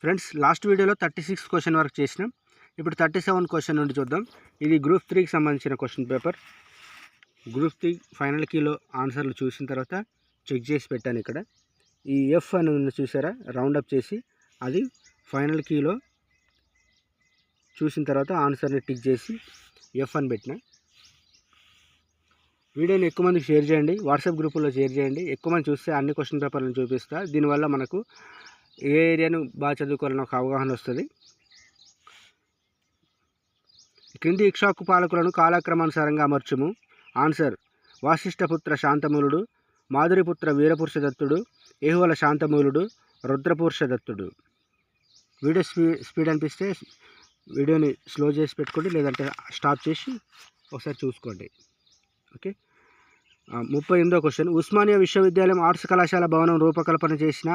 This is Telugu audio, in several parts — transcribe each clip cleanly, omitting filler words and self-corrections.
ఫ్రెండ్స్ లాస్ట్ వీడియోలో 36 క్వశ్చన్ వరకు చేసినాం. ఇప్పుడు 37 క్వశ్చన్ నుండి చూద్దాం. ఇది గ్రూప్ 3కి సంబంధించిన క్వశ్చన్ పేపర్. గ్రూప్ 3 ఫైనల్ కీలో ఆన్సర్లు చూసిన తర్వాత చెక్ చేసి పెట్టాను. ఇక్కడ ఈ ఎఫ్ అని ఉంది చూసారా, రౌండప్ చేసి అది ఫైనల్ కీలో చూసిన తర్వాత ఆన్సర్ని టిక్ చేసి ఎఫ్ అని పెట్టిన. వీడియోని ఎక్కువ మందికి షేర్ చేయండి, వాట్సాప్ గ్రూపుల్లో షేర్ చేయండి. ఎక్కువ మంది చూస్తే అన్ని క్వశ్చన్ పేపర్లను చూపిస్తా. దీనివల్ల మనకు ఏ ఏరియాను బాగా చదువుకోవాలని ఒక అవగాహన వస్తుంది. క్రింది ఇక్ష్వాకు పాలకులను కాలక్రమానుసారంగా అమర్చుము. ఆన్సర్: వాసిష్ఠపుత్ర శాంతమూలుడు, మాధురిపుత్ర వీరపురుషదత్తుడు, ఏహువల శాంతమూలుడు, రుద్రపురుషదత్తుడు. వీడియో స్పీడ్ అనిపిస్తే వీడియోని స్లో చేసి పెట్టుకోండి, లేదంటే స్టాప్ చేసి ఒకసారి చూసుకోండి. ఓకే. 38వ క్వశ్చన్. ఉస్మానియా విశ్వవిద్యాలయం ఆర్ట్స్ కళాశాల భవనం రూపకల్పన చేసిన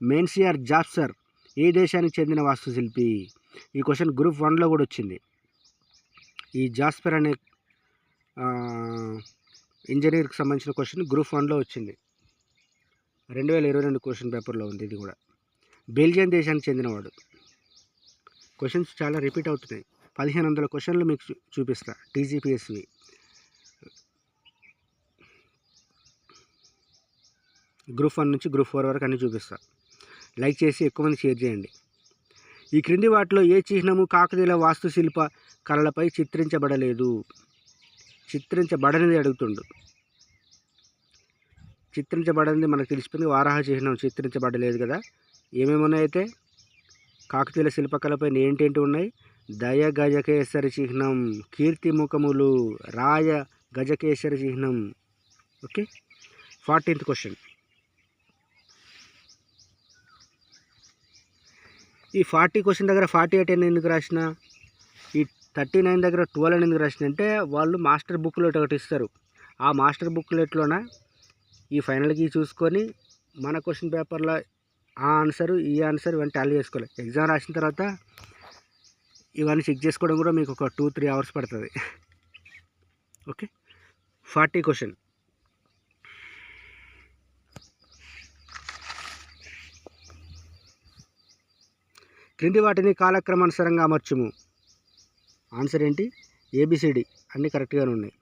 మెన్సియర్ జాస్పర్ ఏ దేశానికి చెందిన వాస్తుశిల్పి? ఈ క్వశ్చన్ గ్రూప్ 1లో కూడా వచ్చింది. ఈ జాస్పర్ అనే ఇంజనీర్కి సంబంధించిన క్వశ్చన్ గ్రూప్ 1లో వచ్చింది. 2022 క్వశ్చన్ పేపర్లో ఉంది. ఇది కూడా బెల్జియం దేశానికి చెందినవాడు. క్వశ్చన్స్ చాలా రిపీట్ అవుతున్నాయి. 1500 క్వశ్చన్లు మీకు చూపిస్తా. టీజీపీఎస్వి గ్రూప్ 1 నుంచి గ్రూప్ 4 వరకు అన్నీ చూపిస్తా. లైక్ చేసి ఎక్కువ మంది షేర్ చేయండి. ఈ క్రింది వాటిలో ఏ చిహ్నము కాకతీయుల వాస్తుశిల్ప కళలపై చిత్రించబడలేదు? చిత్రించబడనిది అడుగుతుండు. చిత్రించబడనిది మనకు తెలిసిపోయింది. వారాహ చిహ్నం చిత్రించబడలేదు కదా. ఏమేమి ఉన్నాయితే కాకతీయుల శిల్పకళపై ఏంటేంటి ఉన్నాయి? దయ గజకేసరి చిహ్నం, కీర్తిముఖములు, రాయ గజకేసరి చిహ్నం. ఓకే. 14th question. ఈ 40 క్వశ్చన్ దగ్గర 48 అని ఎందుకు రాసిన? ఈ 39 దగ్గర 12 అని ఎందుకు రాసిన అంటే వాళ్ళు మాస్టర్ బుక్లెట్ ఒకటి ఇస్తారు. ఆ మాస్టర్ బుక్లెట్లోన ఈ ఫైనల్కి చూసుకొని మన క్వశ్చన్ పేపర్లో ఆ ఆన్సరు ఈ ఆన్సర్ ఇవన్నీ టాలీ చేసుకోవాలి. ఎగ్జామ్ రాసిన తర్వాత ఇవన్నీ చెక్ చేసుకోవడం కూడా మీకు ఒక 2-3 అవర్స్ పడుతుంది. ఓకే. 40 క్వశ్చన్. క్రింది వాటిని కాలక్రమానుసారంగా అమర్చుము. ఆన్సర్ ఏంటి? ఏబిసిడి అన్నీ కరెక్ట్గానే ఉన్నాయి.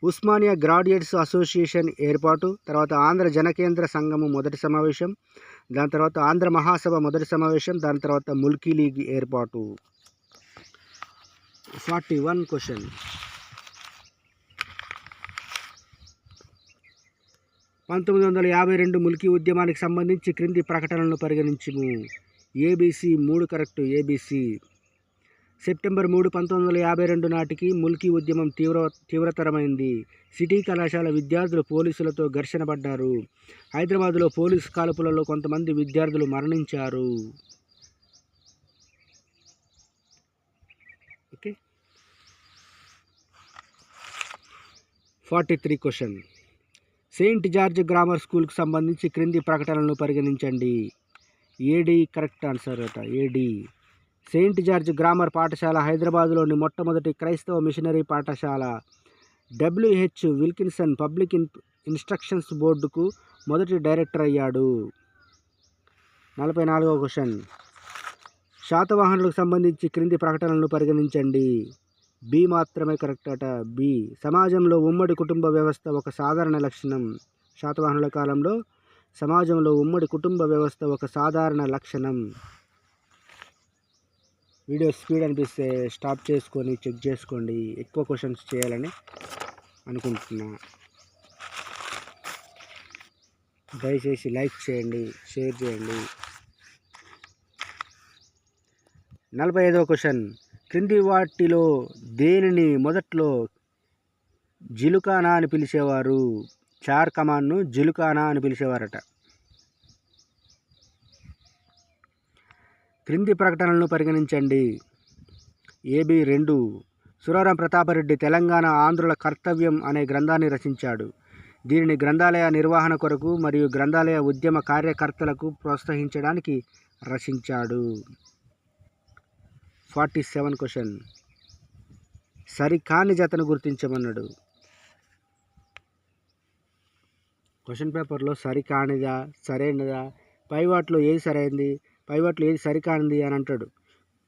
ఉస్మానియా గ్రాడ్యుయేట్స్ అసోసియేషన్ ఏర్పాటు, తర్వాత ఆంధ్ర జనకేంద్ర సంఘము మొదటి సమావేశం, దాని తర్వాత ఆంధ్ర మహాసభ మొదటి సమావేశం, దాని తర్వాత ముల్కీ లీగ్ ఏర్పాటు. 41 క్వశ్చన్. 1952 ముల్కీ ఉద్యమానికి సంబంధించి క్రింది ప్రకటనలను పరిగణించుము. ABC 3 correct. ఏబిసి. సెప్టెంబర్ 3, 1952 నాటికి ముల్కీ ఉద్యమం తీవ్రతరమైంది. సిటీ కళాశాల విద్యార్థులు పోలీసులతో ఘర్షణ పడ్డారు. హైదరాబాదులో పోలీసు కాల్పులలో కొంతమంది విద్యార్థులు మరణించారు. Okay. 43 question. Saint George grammar స్కూల్కి సంబంధించి క్రింది ప్రకటనలను పరిగణించండి. ఏడి కరెక్ట్ ఆన్సర్ అట. ఏడి. సెయింట్ జార్జ్ గ్రామర్ పాఠశాల హైదరాబాదులోని మొట్టమొదటి క్రైస్తవ మిషనరీ పాఠశాల. డబ్ల్యూహెచ్ విల్కిన్సన్ పబ్లిక్ ఇన్స్ట్రక్షన్స్ బోర్డుకు మొదటి డైరెక్టర్ అయ్యాడు. 44వ క్వశ్చన్. శాతవాహనులకు సంబంధించి క్రింది ప్రకటనలను పరిగణించండి. బి మాత్రమే కరెక్ట్ అట. బి. సమాజంలో ఉమ్మడి కుటుంబ వ్యవస్థ ఒక సాధారణ లక్షణం. శాతవాహనుల కాలంలో సమాజంలో ఉమ్మడి కుటుంబ వ్యవస్థ ఒక సాధారణ లక్షణం. వీడియో స్పీడ్ అనిపిస్తే స్టాప్ చేసుకొని చెక్ చేసుకోండి. ఎక్కువ క్వశ్చన్స్ చేయాలని అనుకుంటున్నా. దయచేసి లైక్ చేయండి, షేర్ చేయండి. 45వ క్వశ్చన్. క్రింది వాటిలో దేనిని మొదట్లో జిలుకానా అని పిలిచేవారు? చార్ కమాన్ను జిలుకానా అని పిలిచేవారట. క్రింది ప్రకటనలను పరిగణించండి. ఏబి 2. సురవరం ప్రతాపరెడ్డి తెలంగాణ ఆంధ్రుల కర్తవ్యం అనే గ్రంథాన్ని రచించాడు. దీనిని గ్రంథాలయ నిర్వహణ కొరకు మరియు గ్రంథాలయ ఉద్యమ కార్యకర్తలకు ప్రోత్సహించడానికి రచించాడు. 47 క్వశ్చన్. సరికాని జతను గుర్తించమన్నాడు. క్వశ్చన్ పేపర్లో సరికానిదా, సరైనదా, పై వాటిలో ఏది సరైంది? పైవట్లు ఏది సరికానిది అని అంటాడు.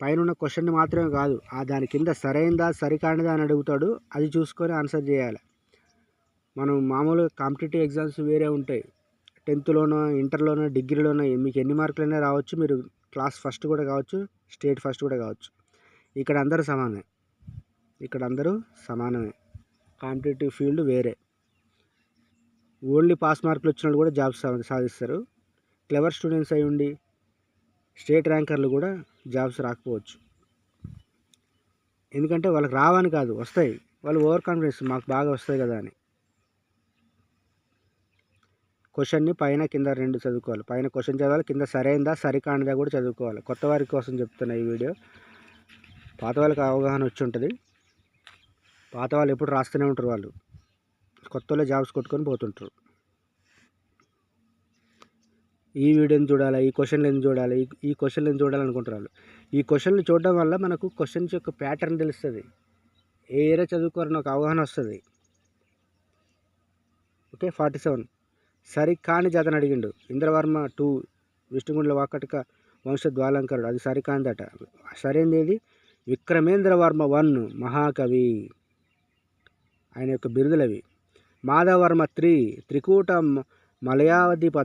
పైన ఉన్న క్వశ్చన్ని మాత్రమే కాదు, దాని కింద సరైనదా సరికానిదా అని అడుగుతాడు. అది చూసుకొని ఆన్సర్ చేయాలి. మనం మామూలుగా కాంపిటేటివ్ ఎగ్జామ్స్ వేరే ఉంటాయి. 10థ్లోనో, ఇంటర్లోనో, డిగ్రీలోనో మీకు ఎన్ని మార్కులైనా రావచ్చు. మీరు క్లాస్ ఫస్ట్ కూడా కావచ్చు, స్టేట్ ఫస్ట్ కూడా కావచ్చు. ఇక్కడ అందరూ సమానమే. కాంపిటేటివ్ ఫీల్డ్ వేరే. ఓన్లీ పాస్ మార్కులు వచ్చిన వాళ్ళు కూడా జాబ్స్ సాధిస్తారు. క్లెవర్ స్టూడెంట్స్ అయి ఉండి స్టేట్ ర్యాంకర్లు కూడా జాబ్స్ రాకపోవచ్చు. ఎందుకంటే వాళ్ళకి రావని కాదు, వస్తాయి. వాళ్ళు ఓవర్ కాన్ఫిడెన్స్, మాకు బాగా వస్తాయి కదా అని. క్వశ్చన్ని పైన కింద 2 చదువుకోవాలి. పైన క్వశ్చన్ చదవాలి, కింద సరైనదా సరికానిదా కూడా చదువుకోవాలి. కొత్త వారి కోసం చెప్తున్నా ఈ వీడియో. పాత వాళ్ళకి అవగాహన వచ్చి ఉంటుంది. పాత వాళ్ళు ఎప్పుడు రాస్తూనే ఉంటారు. వాళ్ళు కొత్త వాళ్ళు జాబ్స్ కొట్టుకొని పోతుంటారు. ఈ వీడియోని చూడాలి, ఈ క్వశ్చన్లు ఎందుకు చూడాలి, ఈ క్వశ్చన్లు ఎందుకు చూడాలనుకుంటారు వాళ్ళు. ఈ క్వశ్చన్లు చూడడం వల్ల మనకు క్వశ్చన్స్ యొక్క ప్యాటర్న్ తెలుస్తుంది. ఏ ఏరియా చదువుకోవాలని ఒక అవగాహన వస్తుంది. ఓకే. 47 సరికాని జాతని అడిగిండు. ఇంద్రవర్మ 2 విష్ణుగుండ్ల వాకటిక వంశద్వాలంకరుడు, అది సరికానిదట. సరైనది ఏది? విక్రమేంద్రవర్మ 1 మహాకవి, ఆయన యొక్క బిరుదులవి. మాధవర్మ 3 త్రికూట మలయాధిప.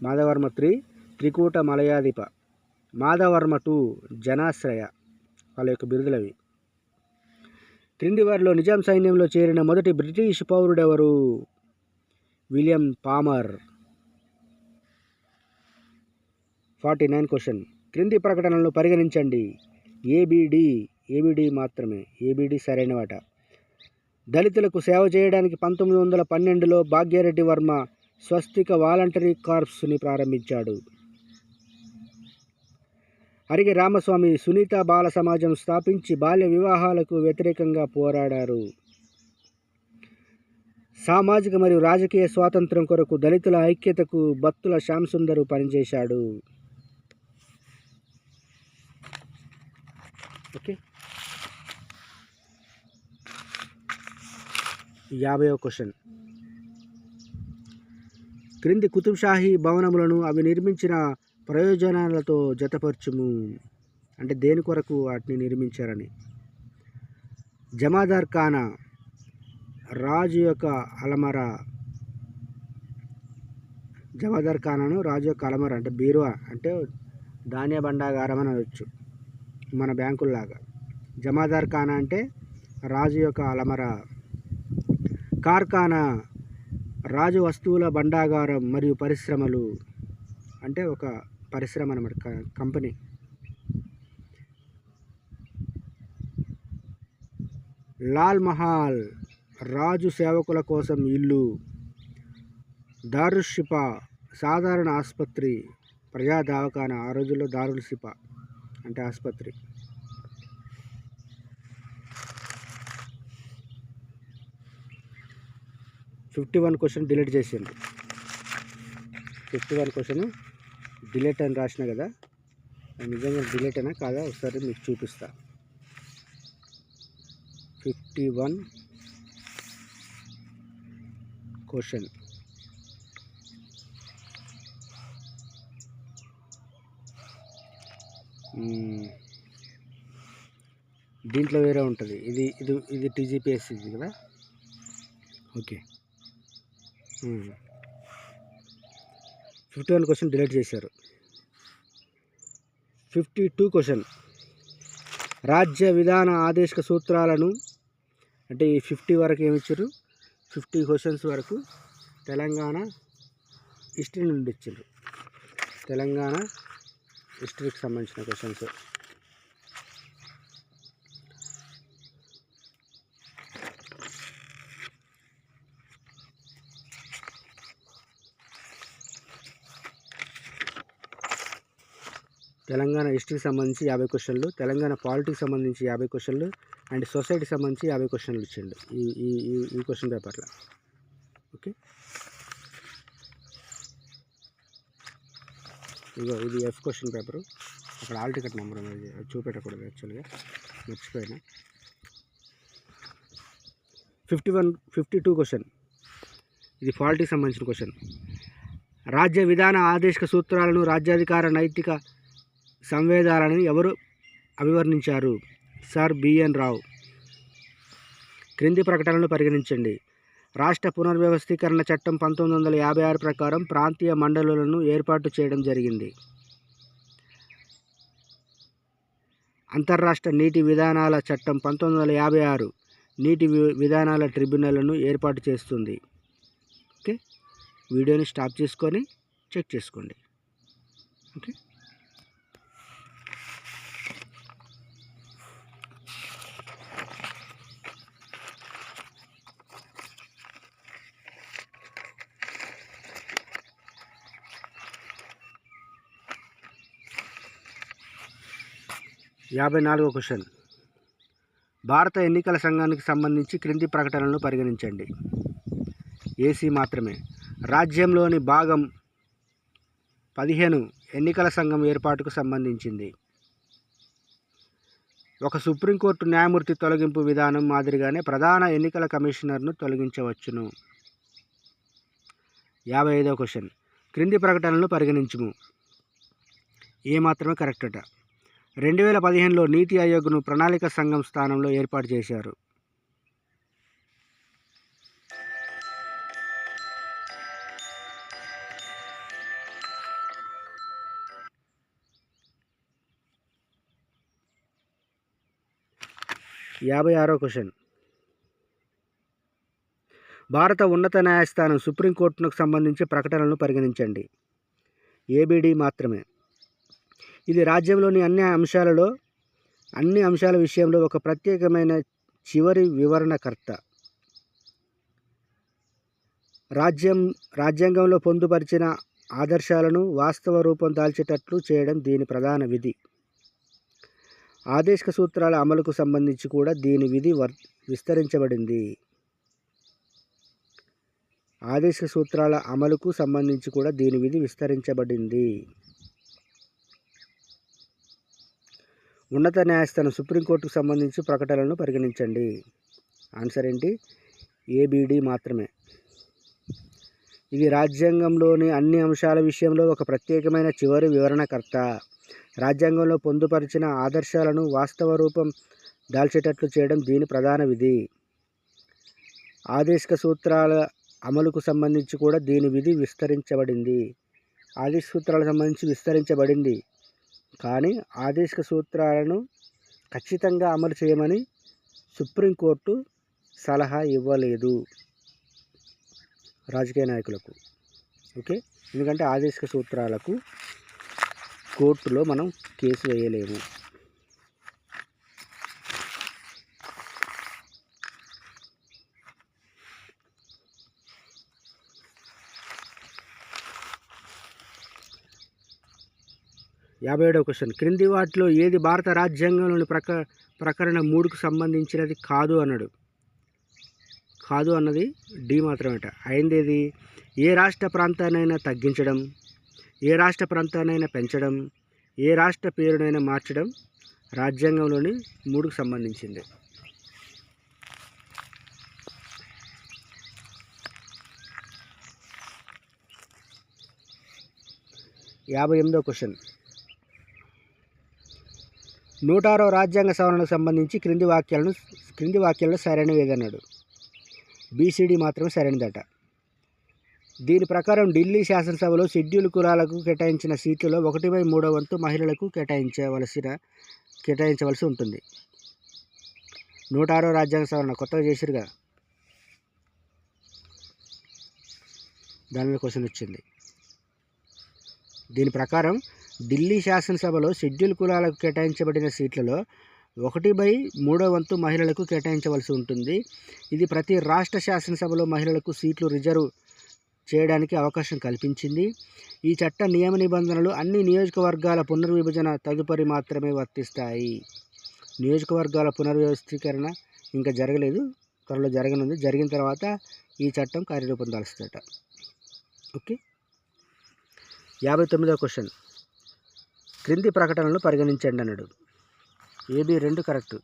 మాధవర్మ 3 త్రికూట మలయాధిప. మాధవర్మ 2 జనాశ్రయ, వాళ్ళ యొక్క బిరుదులవి. క్రింది వారిలో నిజాం సైన్యంలో చేరిన మొదటి బ్రిటిష్ పౌరుడెవరు? William Palmer. 49 క్వశ్చన్. క్రింది ప్రకటనలను పరిగణించండి. ఏబిడి మాత్రమే. ఏబిడి సరైన వాట. దళితులకు సేవ చేయడానికి 1912లో భాగ్యరెడ్డి వర్మ స్వస్తిక వాలంటరీ కార్ప్స్ని ప్రారంభించాడు. అరిగే రామస్వామి సునీత బాల సమాజం స్థాపించి బాల్య వివాహాలకు వ్యతిరేకంగా పోరాడారు. సామాజిక మరియు రాజకీయ స్వాతంత్రం కొరకు దళితుల ఐక్యతకు బత్తుల శ్యాంసుందరు పనిచేశాడు. ఓకే. 50వ క్వశ్చన్. క్రింది కుతుబ్షాహీ భవనములను అవి నిర్మించిన ప్రయోజనాలతో జతపరచుము. అంటే దేని కొరకు వాటిని నిర్మించారని. జమాదార్ ఖానా, రాజు యొక్క అలమరా. జమాదార్ ఖానాను రాజు యొక్క అలమరా అంటే బీరువా, అంటే ధాన్య భండాగారం అని అనవచ్చు, మన బ్యాంకుల్లాగా. జమాదార్ ఖానా అంటే రాజు యొక్క అలమరా. కార్ఖానా, రాజు వస్తువుల భండాగారం మరియు పరిశ్రమలు, అంటే ఒక పరిశ్రమ అన్నమాట, కంపెనీ. లాల్ మహల్, రాజు సేవకుల కోసం ఇల్లు. దారుషిఫా, సాధారణ ఆసుపత్రి, ప్రజా దవాఖానా. ఆ రోజుల్లో దారుల్ షిఫా అంటే ఆసుపత్రి. క్వశ్చన్ డిలీట్ చేసిండు. 51 క్వశ్చన్ డిలీట్ అని రాసిన కదా, నిజంగా డిలీట్ అయినా కాదా ఒకసారి మీకు చూపిస్తా. 51 క్వశ్చన్. దీంట్లో వేరే ఉంటుంది. ఇది టీజీపీఎస్సీ కదా. ఓకే. 51 క్వశ్చన్ డిలీట్ చేశారు. 52 క్వశ్చన్. రాజ్య విధాన ఆదేశిక సూత్రాలను, అంటే ఈ 50 వరకు ఏమి ఇచ్చారు, 50 క్వశ్చన్స్ వరకు తెలంగాణ హిస్టరీ నుండి ఇచ్చారు. తెలంగాణ హిస్టరీకి సంబంధించిన క్వశ్చన్స్. తెలంగాణ హిస్టరీకి సంబంధించి 50 క్వశ్చన్లు, తెలంగాణ పాలిటిక్స్ సంబంధించి 50 క్వశ్చన్లు, అండ్ సొసైటీకి సంబంధించి 50 క్వశ్చన్లు ఇచ్చిండు ఈ క్వశ్చన్ పేపర్లో. ఓకే. ఇగో ఇది ఎఫ్ క్వశ్చన్ పేపరు. అక్కడ ఆల్ టికెట్ నెంబర్ అనేది చూపెట్టకూడదు, యాక్చువల్గా మర్చిపోయినా. 52 క్వశ్చన్. ఇది పాలిటిక్స్ సంబంధించిన క్వశ్చన్. రాజ్య విధాన ఆదేశిక సూత్రాలను రాజ్యాధికార నైతిక సంవేదాలను ఎవరు అభివర్ణించారు? సర్ బిఎన్ రావు. క్రింది ప్రకటనలు పరిగణించండి. రాష్ట్ర పునర్వ్యవస్థీకరణ చట్టం 1956 ప్రకారం ప్రాంతీయ మండలులను ఏర్పాటు చేయడం జరిగింది. అంతర్రాష్ట్ర నీటి విధానాల చట్టం 1956 నీటి విధానాల ట్రిబ్యునల్ను ఏర్పాటు చేస్తుంది. ఓకే, వీడియోని స్టాప్ చేసుకొని చెక్ చేసుకోండి. ఓకే, యాభై 54వ క్వశ్చన్. భారత ఎన్నికల సంఘానికి సంబంధించి క్రింది ప్రకటనలను పరిగణించండి. ఏసీ మాత్రమే. రాజ్యంలోని భాగం 15 ఎన్నికల సంఘం ఏర్పాటుకు సంబంధించింది. ఒక సుప్రీంకోర్టు న్యాయమూర్తి తొలగింపు విధానం మాదిరిగానే ప్రధాన ఎన్నికల కమిషనర్ను తొలగించవచ్చును. 55వ క్వశ్చన్. క్రింది ప్రకటనలను పరిగణించుము. ఏ మాత్రమే కరెక్ట్ అట. 2015లో నీతి ఆయోగ్ను ప్రణాళిక సంఘం స్థానంలో ఏర్పాటు చేశారు. యాభై 56వ క్వశ్చన్. భారత ఉన్నత న్యాయస్థానం సుప్రీంకోర్టుకు సంబంధించి ప్రకటనలను పరిగణించండి. ఏబిడి మాత్రమే. ఇది రాజ్యంలోని అన్ని అంశాల విషయంలో ఒక ప్రత్యేకమైన చివరి వివరణకర్త. రాజ్యాంగంలో పొందుపరిచిన ఆదర్శాలను వాస్తవ రూపం దాల్చేటట్లు చేయడం దీని ప్రధాన విధి. ఆదేశిక సూత్రాల అమలుకు సంబంధించి కూడా దీని విధి విస్తరించబడింది. ఆదేశిక సూత్రాల అమలుకు సంబంధించి కూడా దీని విధి విస్తరించబడింది. ఉన్నత న్యాయస్థానం సుప్రీంకోర్టుకు సంబంధించి ప్రకటనలను పరిగణించండి. ఆన్సర్ ఏంటి? ఏబిడి మాత్రమే. ఇది రాజ్యాంగంలోని అన్ని అంశాల విషయంలో ఒక ప్రత్యేకమైన చివరి వివరణకర్త. రాజ్యాంగంలో పొందుపరిచిన ఆదర్శాలను వాస్తవ రూపం దాల్చేటట్లు చేయడం దీని ప్రధాన విధి. ఆదేశిక సూత్రాల అమలుకు సంబంధించి కూడా దీని విధి విస్తరించబడింది. ఆదేశిక సూత్రాలకు సంబంధించి విస్తరించబడింది, కానీ ఆదేశిక సూత్రాలను ఖచ్చితంగా అమలు చేయమని సుప్రీంకోర్టు సలహా ఇవ్వలేదు రాజకీయ నాయకులకు. ఓకే, ఎందుకంటే ఆదేశిక సూత్రాలకు కోర్టులో మనం కేసు వేయలేము. యాభై 57వ క్వశ్చన్. క్రింది వాటిలో ఏది భారత రాజ్యాంగంలోని ప్రకరణ 3కు సంబంధించినది కాదు అన్నాడు. కాదు అన్నది డి మాత్రమేట. అయిందేది? ఏ రాష్ట్ర ప్రాంతాన్నైనా తగ్గించడం, ఏ రాష్ట్ర ప్రాంతాన్నైనా పెంచడం, ఏ రాష్ట్ర పేరునైనా మార్చడం రాజ్యాంగంలోని 3కు సంబంధించింది. 58వ క్వశ్చన్. 106వ రాజ్యాంగ సవరణకు సంబంధించి క్రింది వాక్యాలను సరైనవి ఏదన్నాడు. బీసీడీ మాత్రమే సరైనదట. దీని ప్రకారం ఢిల్లీ శాసనసభలో షెడ్యూల్ కులాలకు కేటాయించిన సీట్లలో 1/3 వంతు మహిళలకు కేటాయించవలసి ఉంటుంది. 106వ రాజ్యాంగ సవరణ కొత్తగా చేసిరుగా, దాని మీద క్వశ్చన్ వచ్చింది. దీని ప్రకారం ఢిల్లీ శాసనసభలో షెడ్యూల్ కులాలకు కేటాయించబడిన సీట్లలో 1/3 వంతు మహిళలకు కేటాయించవలసి ఉంటుంది. ఇది ప్రతి రాష్ట్ర శాసనసభలో మహిళలకు సీట్లు రిజర్వ్ చేయడానికి అవకాశం కల్పించింది. ఈ చట్ట నియమ నిబంధనలు అన్ని నియోజకవర్గాల పునర్విభజన తదుపరి మాత్రమే వర్తిస్తాయి. నియోజకవర్గాల పునర్వ్యవస్థీకరణ ఇంకా జరగలేదు, త్వరలో జరగనుంది. జరిగిన తర్వాత ఈ చట్టం కార్యరూపం దాల్స్తుందట. Okay, 59వ question. క్రింది ప్రకటనలు పరిగణించండి అన్నాడు. AB 2 correct.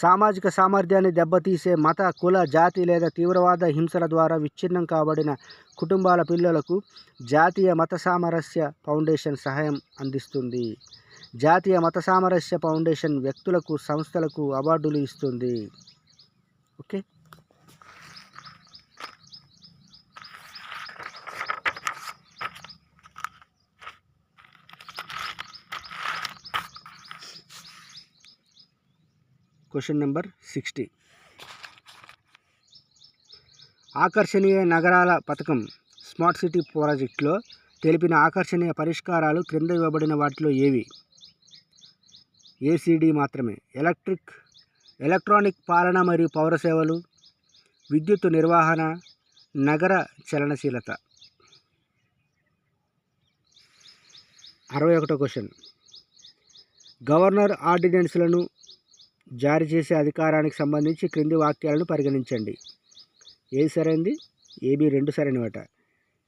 సామాజిక సామర్థ్యాన్ని దెబ్బతీసే మత, కుల, జాతి లేదా తీవ్రవాద హింసల ద్వారా విచ్ఛిన్నం కాబడిన కుటుంబాల పిల్లలకు జాతీయ మత సామరస్య ఫౌండేషన్ సహాయం అందిస్తుంది. జాతీయ మత సామరస్య ఫౌండేషన్ వ్యక్తులకు, సంస్థలకు అవార్డులు ఇస్తుంది. ఓకే. Question number 60. ఆకర్షణీయ నగరాల పథకం స్మార్ట్ సిటీ ప్రాజెక్టులో తెలిపిన ఆకర్షణీయ పరిష్కారాలు క్రింద ఇవ్వబడిన వాటిలో ఏవి? ఏసీడీ మాత్రమే. ఎలక్ట్రానిక్ పాలన మరియు పౌర సేవలు, విద్యుత్ నిర్వహణ, నగర చలనశీలత. 61వ క్వశ్చన్. గవర్నర్ ఆర్డినెన్స్లను జారీ చేసే అధికారానికి సంబంధించి క్రింది వాక్యాలను పరిగణించండి. ఏది సరైనది? ఏబి 2 సరైనవట.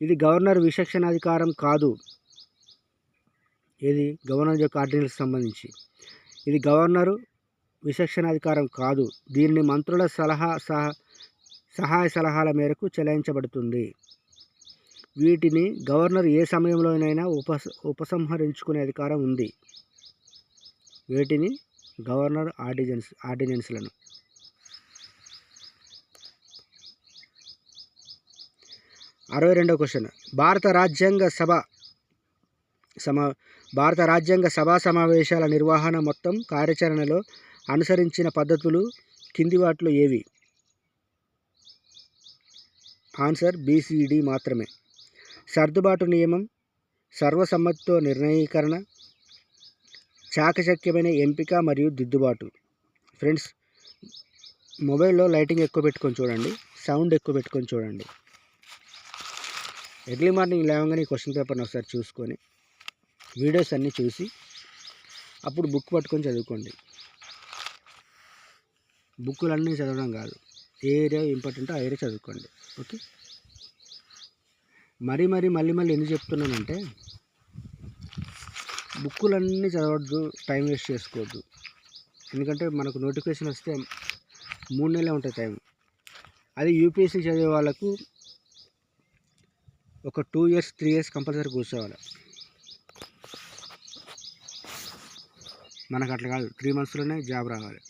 ఇది గవర్నర్ విచక్షణాధికారం కాదు. ఏది? గవర్నర్ యొక్క ఆర్డినెన్స్ సంబంధించి ఇది గవర్నరు విచక్షణాధికారం కాదు. దీనిని మంత్రుల సహాయ సలహాల మేరకు చెలాయించబడుతుంది. వీటిని గవర్నర్ ఏ సమయంలోనైనా ఉపసంహరించుకునే అధికారం ఉంది. వీటిని గవర్నర్ ఆర్డినెన్స్లను. 62వ క్వశ్చన్. భారత రాజ్యాంగ సభ సమావేశాల నిర్వహణ మొత్తం కార్యాచరణలో అనుసరించిన పద్ధతులు కింది వాటిలో ఏవి? ఆన్సర్ బీసీడీ మాత్రమే. సర్దుబాటు నియమం, సర్వసమ్మతితో నిర్ణయీకరణ, చాకచక్యమైన ఎంపిక మరియు దిద్దుబాటు. ఫ్రెండ్స్, మొబైల్లో లైటింగ్ ఎక్కువ పెట్టుకొని చూడండి, సౌండ్ ఎక్కువ పెట్టుకొని చూడండి. ఎర్లీ మార్నింగ్ లేవగానే ఈ క్వశ్చన్ పేపర్ని ఒకసారి చూసుకొని వీడియోస్ అన్నీ చూసి అప్పుడు బుక్ పట్టుకొని చదువుకోండి. బుక్కులన్నీ చదవడం కాదు, ఏ ఏరియా ఇంపార్టెంటో ఆ ఏరియా చదువుకోండి. ఓకే. మళ్ళీ ఎందుకు చెప్తున్నానంటే, బుక్కులన్నీ చదవద్దు, టైం వేస్ట్ చేసుకోవద్దు. ఎందుకంటే మనకు నోటిఫికేషన్ వస్తే 3 నెలలే ఉంటుంది టైం. అది యూపీఎస్సీ చదివే వాళ్ళకు ఒక 2 years 3 years కంపల్సరీ కూర్చోవాలి. మనకు అట్లా కాదు, 3 monthsలోనే జాబ్ రావాలి.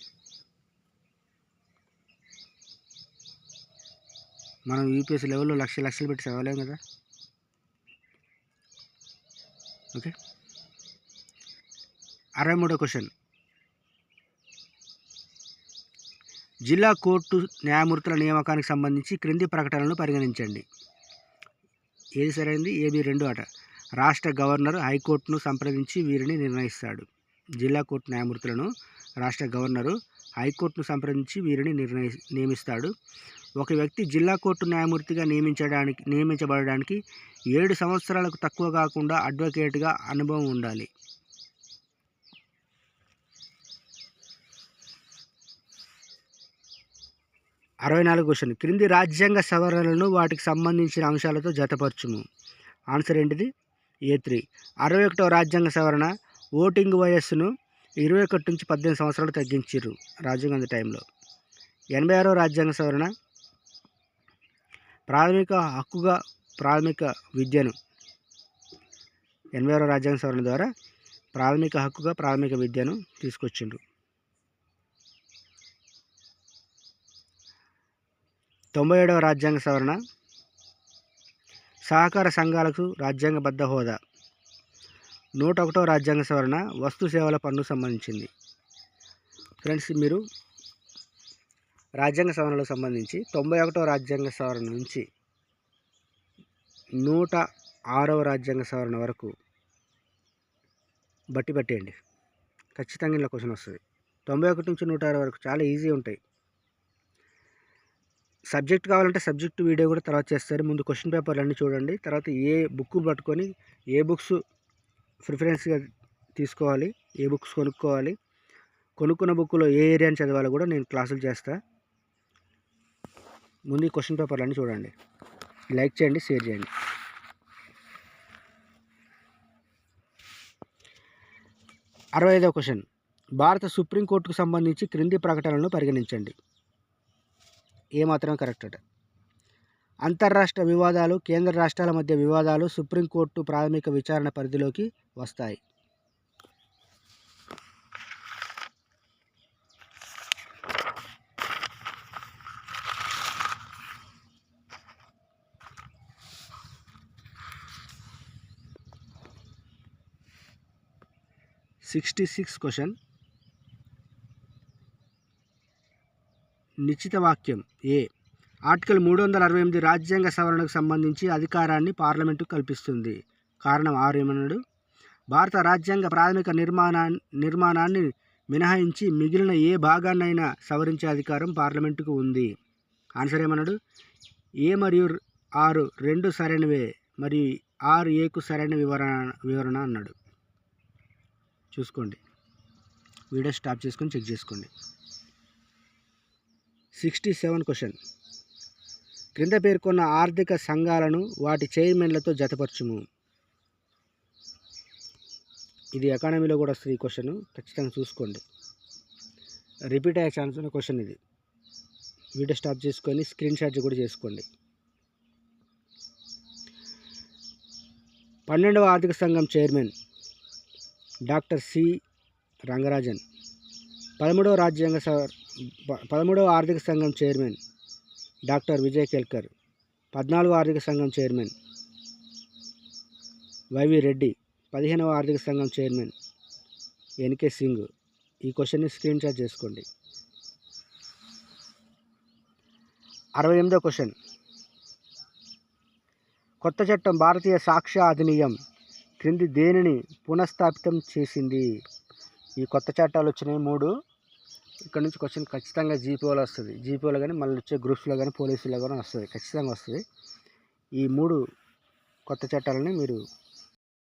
మనం యూపీఎస్సీ లెవెల్లో లక్షలు పెట్టి చదవలేం కదా. ఓకే. 63వ క్వశ్చన్. జిల్లా కోర్టు న్యాయమూర్తుల నియామకానికి సంబంధించి క్రింది ప్రకటనలను పరిగణించండి. ఏది సరైనది? ఏబి 2 అట. రాష్ట్ర గవర్నర్ హైకోర్టును సంప్రదించి వీరిని నిర్ణయిస్తాడు. జిల్లా కోర్టు న్యాయమూర్తులను రాష్ట్ర గవర్నరు హైకోర్టును సంప్రదించి వీరిని నియమిస్తాడు. ఒక వ్యక్తి జిల్లా కోర్టు న్యాయమూర్తిగా నియమించబడడానికి 7 సంవత్సరాలకు తక్కువ కాకుండా అడ్వకేట్గా అనుభవం ఉండాలి. 64వ క్వశ్చన్. క్రింది రాజ్యాంగ సవరణలను వాటికి సంబంధించిన అంశాలతో జతపరచుము. ఆన్సర్ ఏంటిది? A3. 61వ రాజ్యాంగ సవరణ ఓటింగ్ వయస్సును 21 నుంచి 18 సంవత్సరాలు తగ్గించారు రాజీవ్ గాంధీ టైంలో. 86వ రాజ్యాంగ సవరణ ప్రాథమిక హక్కుగా ప్రాథమిక విద్యను 86వ రాజ్యాంగ సవరణ ద్వారా ప్రాథమిక హక్కుగా ప్రాథమిక విద్యను తీసుకొచ్చిండ్రు. 97వ రాజ్యాంగ సవరణ సహకార సంఘాలకు రాజ్యాంగబద్ధ హోదా. 101వ రాజ్యాంగ సవరణ వస్తు సేవల పన్ను సంబంధించింది. ఫ్రెండ్స్, మీరు రాజ్యాంగ సవరణలకు సంబంధించి 91వ రాజ్యాంగ సవరణ నుంచి 106వ రాజ్యాంగ సవరణ వరకు బట్టి పట్టేయండి. ఖచ్చితంగా ఇలా క్వశ్చన్ వస్తుంది. 91 నుంచి 106 వరకు చాలా ఈజీ ఉంటాయి. సబ్జెక్ట్ కావాలంటే సబ్జెక్ట్ వీడియో కూడా తర్వాత చేస్తారు. ముందు క్వశ్చన్ పేపర్లు అన్నీ చూడండి. తర్వాత ఏ బుక్ పట్టుకొని ఏ బుక్స్ ప్రిఫరెన్స్గా తీసుకోవాలి, ఏ బుక్స్ కొనుక్కోవాలి, కొనుక్కున్న బుక్లో ఏ ఏరియాని చదవాలో కూడా నేను క్లాసులు చేస్తా. ముందు ఈ క్వశ్చన్ పేపర్లు అన్నీ చూడండి. లైక్ చేయండి, షేర్ చేయండి. 65వ క్వశ్చన్. భారత సుప్రీంకోర్టుకు సంబంధించి క్రింది ప్రకటనలను పరిగణించండి. ఏమాత్రం కరెక్ట్ అట. అంతర్రాష్ట్ర వివాదాలు, కేంద్ర రాష్ట్రాల మధ్య వివాదాలు సుప్రీంకోర్టు ప్రాథమిక విచారణ పరిధిలోకి వస్తాయి. క్వశ్చన్. నిశ్చిత వాక్యం ఏ. ఆర్టికల్ 368 రాజ్యాంగ సవరణకు సంబంధించి అధికారాన్ని పార్లమెంటుకు కల్పిస్తుంది. కారణం 6 ఏమన్నాడు? భారత రాజ్యాంగ ప్రాథమిక నిర్మాణాన్ని మినహాయించి మిగిలిన ఏ భాగాన్నైనా సవరించే అధికారం పార్లమెంటుకు ఉంది. ఆన్సర్ ఏమన్నాడు? ఏ మరియు 6 రెండు సరైనవే, మరియు 6A సరైన వివరణ అన్నాడు. చూసుకోండి, వీడియో స్టాప్ చేసుకొని చెక్ చేసుకోండి. 67 క్వశ్చన్. క్రింద పేర్కొన్న ఆర్థిక సంఘాలను వాటి చైర్మన్లతో జతపరచుము. ఇది ఎకానమీలో కూడా వస్తుంది. ఈ క్వశ్చన్ ఖచ్చితంగా చూసుకోండి, రిపీట్ అయ్యే ఛాన్స్ ఉన్న క్వశ్చన్ ఇది. వీడియో స్టాప్ చేసుకొని స్క్రీన్ షాట్ కూడా చేసుకోండి. 12వ ఆర్థిక సంఘం చైర్మన్ డాక్టర్ సి రంగరాజన్. 13వ ఆర్థిక సంఘం చైర్మన్ డాక్టర్ విజయ్ కేల్కర్. 14వ ఆర్థిక సంఘం చైర్మన్ వైవి రెడ్డి. 15వ ఆర్థిక సంఘం చైర్మన్ ఎన్కే సింగ్. ఈ క్వశ్చన్ని స్క్రీన్ షాట్ చేసుకోండి. 68వ క్వశ్చన్. కొత్త చట్టం భారతీయ సాక్ష్య అధినియం క్రింది దేనిని పునఃస్థాపితం చేసింది? ఈ కొత్త చట్టాలు వచ్చినాయి 3. ఇక్కడ నుంచి క్వశ్చన్ ఖచ్చితంగా జీపీఓలో వస్తుంది. జీపీఓలో కానీ మళ్ళీ వచ్చే గ్రూప్స్లో కానీ పోలీసులో కానీ వస్తుంది, ఖచ్చితంగా వస్తుంది. ఈ 3 కొత్త చట్టాలని మీరు